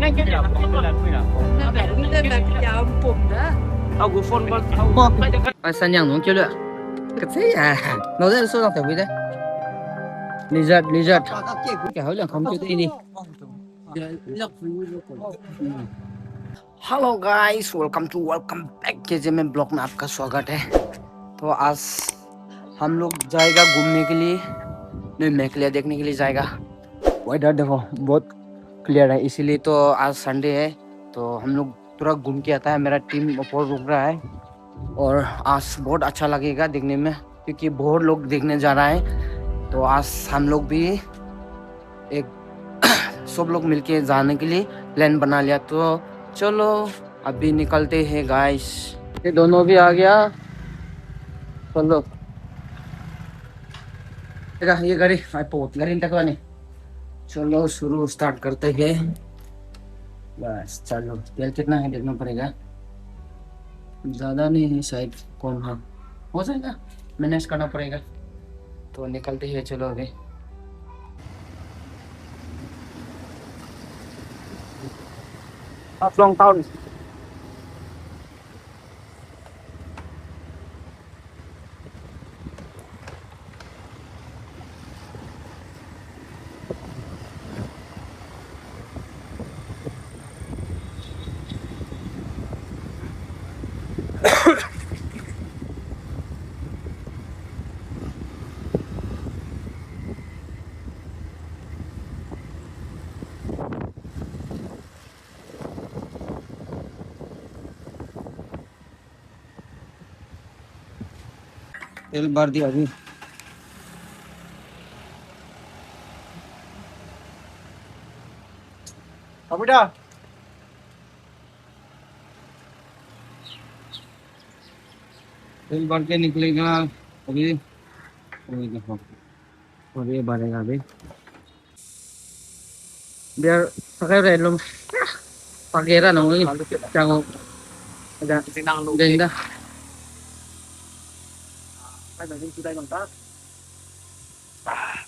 San nhang nó chưa được cái thế à nó rất là số đọc phải đấy lý giật cái hỏi là không chưa đi. Hello guys welcome back KJM blog में आपका स्वागत है। तो आज हम लोग जाएगा घूमने के लिए, नहीं मेघालय देखने के लिए जाएगा। वेदर देखो बहुत क्लियर है, इसीलिए तो आज संडे है तो हम लोग थोड़ा घूम के आता है। मेरा टीम ऊपर रुक रहा है और आज बहुत अच्छा लगेगा देखने में क्योंकि बहुत लोग देखने जा रहा है। तो आज हम लोग भी एक सब लोग मिलके जाने के लिए प्लान बना लिया। तो चलो अभी निकलते हैं गाइस। ये दोनों भी आ गया। चलो ये गाड़ी गाड़ी तक नहीं। चलो शुरू स्टार्ट करते हैं। बस चलो तेल कितना है देखना पड़ेगा, ज़्यादा नहीं है शायद, कौन हाँ हो जाएगा, मैनेज करना पड़ेगा। तो निकलते हैं चलो अभी। Long town. तेल भर दिया अभी। बेटा तेल भर के निकलेगा अभी। देखो और ये भरेगा अभी। biar pakai relum pakai nong ini jangan ada ganda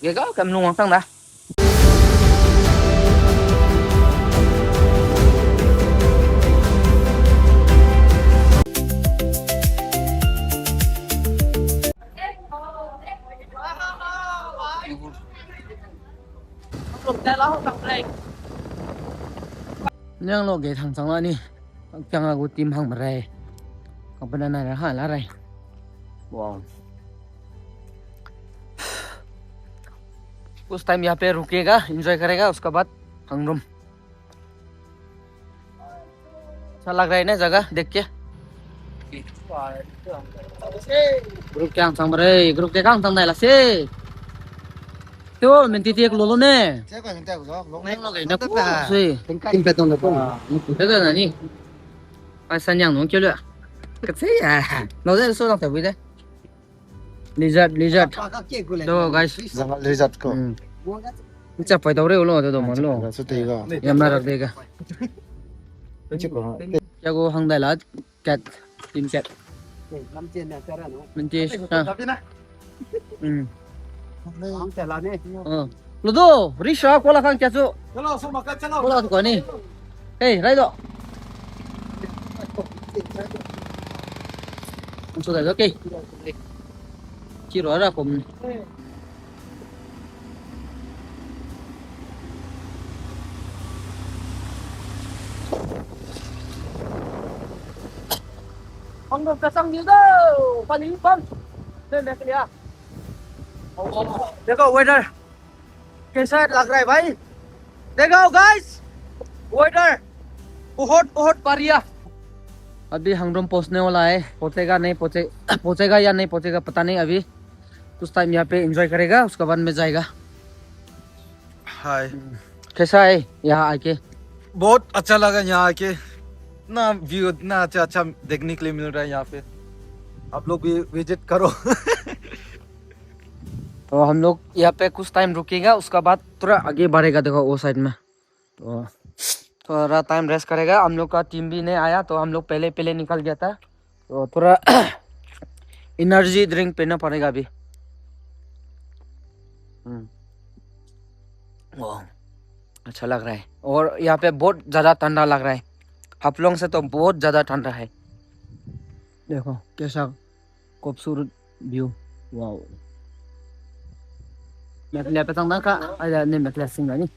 ghê có cầm luôn không đã. nhưng lo ghé thằng sang lại đi chẳng là cô tìm hàng mà rè còn bên này là hả lá rè. Wow, उस time यहाँ पे रुकेगा, enjoy करेगा, उसके बाद हंगरूम। अच्छा लग रहा है ना जगह देख के। ग्रुप क्या संग रे, ग्रुप के काम संग नहीं लसे तो mình tiết luôn nè. Thế còn chúng ta của nó nó cái nó cũng gì tin về tông được không? Thế là gì ai san nhang nó chưa được cái thế à nó rất là số đọc phải đấy. Lizard đâu guys lizard ko chắc phải tàu rêu lo tàu món lo em ra được đây cả cho cô hăng đại là kẹt tin kẹt mình chơi lo do risha ko la khang kya chu ko la ko ni hey right do số này ok chỉ rõ ra cùng không được cả sang nhiều đâu phải lý phân lên đây kìa देखो waiter कैसा लग रहा है भाई, देखो guys waiter बहुत बढ़िया। अभी हंगरूम पहुंचने वाला है, पहुंचेगा नहीं पहुंचेगा या नहीं पहुंचेगा पता नहीं। अभी उस टाइम यहाँ पे एंजॉय करेगा, उसके बाद में जाएगा। हाय कैसा है यहाँ आके? बहुत अच्छा लगा यहाँ आके, ना व्यू इतना अच्छा देखने के लिए मिल रहा है यहाँ पे। आप लोग भी विजिट करो। तो हम लोग यहाँ पे कुछ टाइम रुकेगा, उसके बाद थोड़ा आगे बढ़ेगा। देखो वो साइड में तो थोड़ा टाइम रेस्ट करेगा। हम लोग का टीम भी नहीं आया तो हम लोग पहले निकल गया था, तो थोड़ा एनर्जी ड्रिंक पीना पड़ेगा अभी। अच्छा लग रहा है और यहाँ पे बहुत ज्यादा ठंडा लग रहा है हाफलोंग से तो बहुत ज्यादा ठंडा है देखो कैसा खूबसूरत view wow Mekle petang ka ada ni mekle sing ni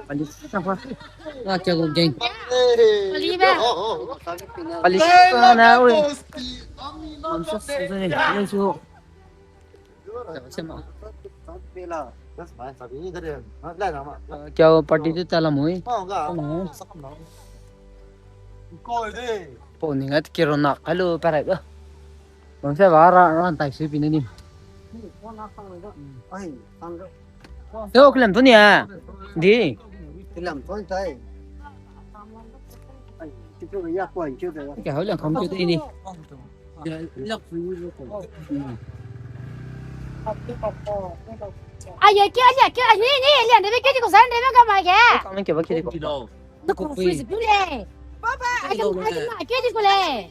palis apa acha go geng palis na oi हम सब सोच रहे हैं ये जो क्या वो पार्टी तो ताला मुई पोनिंgat kirona halo pare ba bang sa wara ran tai su pin ni yo kelam tu ni à đi cái hỏi là không chưa đi đi à giờ kia anh đi liền để cái của sáng để cái mà kìa con kiểu kia đi nó cũng phi sự lệ anh mà kia đi của lệ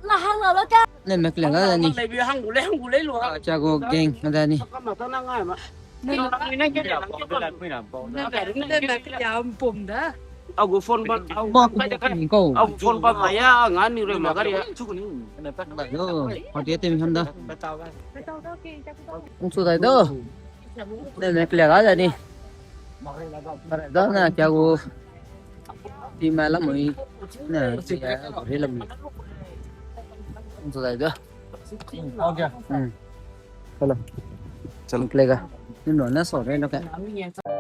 là hàng nào đó cha nên mẹ liền đó ni hàng của lấy luôn cha go geng ada ni aku phone ban mau kau aku phone ban maya ngan ni re magari yo hati hati mình đó không sudah đó nên mẹ liền đó ni đó là cha go đi mà lắm rồi nè chị có thể làm không sudah đó Okay. चलो चलो निकलेगा इन दोनों सो रहे हैं